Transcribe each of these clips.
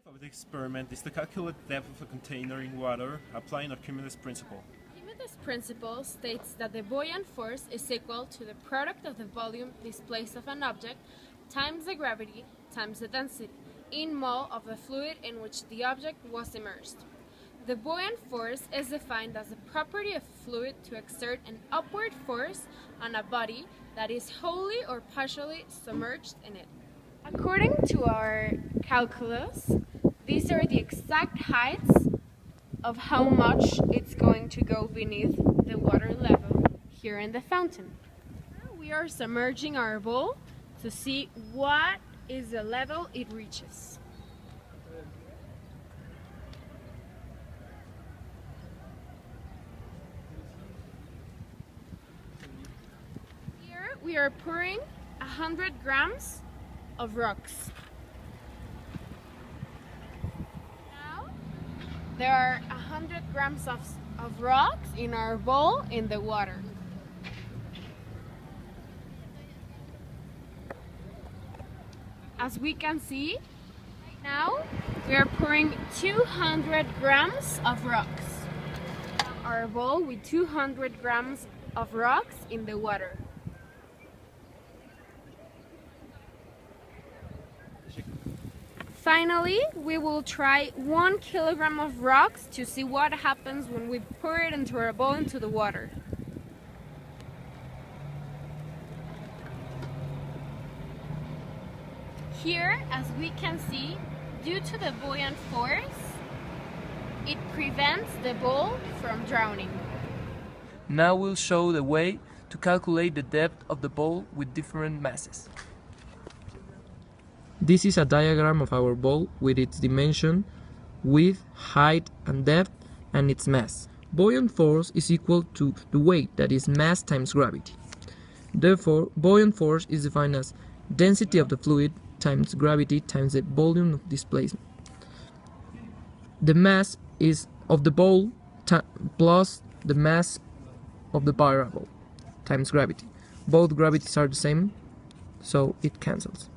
objective of the experiment is to calculate the depth of a container in water applying Archimedes' principle. Archimedes' principle states that the buoyant force is equal to the product of the volume displaced of an object times the gravity times the density in mole of the fluid in which the object was immersed. The buoyant force is defined as the property of a fluid to exert an upward force on a body that is wholly or partially submerged in it. According to our calculus, these are the exact heights of how much it's going to go beneath the water level here in the fountain. Now we are submerging our bowl to see what is the level it reaches. Here we are pouring 100 grams of rocks. Now there are 100 grams of rocks in our bowl in the water. As we can see, now we are pouring 200 grams of rocks. Our bowl with 200 grams of rocks in the water. Finally, we will try 1 kilogram of rocks to see what happens when we pour it into our bowl into the water. Here, as we can see, due to the buoyant force, it prevents the bowl from drowning. Now we'll show the way to calculate the depth of the bowl with different masses. This is a diagram of our bowl with its dimension, width, height and depth, and its mass. Buoyant force is equal to the weight, that is mass times gravity. Therefore, buoyant force is defined as density of the fluid times gravity times the volume of displacement. The mass is of the bowl plus the mass of the variable times gravity. Both gravities are the same, so it cancels.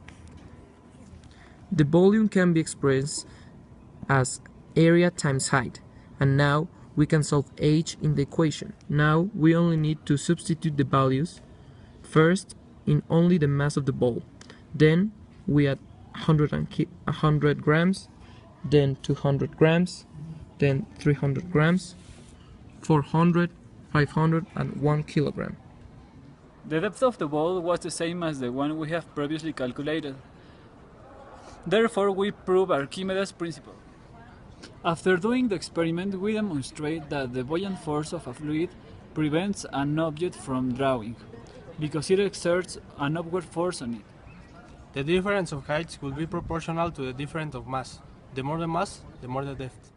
The volume can be expressed as area times height, and now we can solve h in the equation. Now we only need to substitute the values, first in only the mass of the bowl, then we add 100 grams, then 200 grams, then 300 grams, 400, 500 and 1 kilogram. The depth of the bowl was the same as the one we have previously calculated. Therefore, we prove Archimedes' principle. After doing the experiment, we demonstrate that the buoyant force of a fluid prevents an object from drowning, because it exerts an upward force on it. The difference of heights will be proportional to the difference of mass. The more the mass, the more the depth.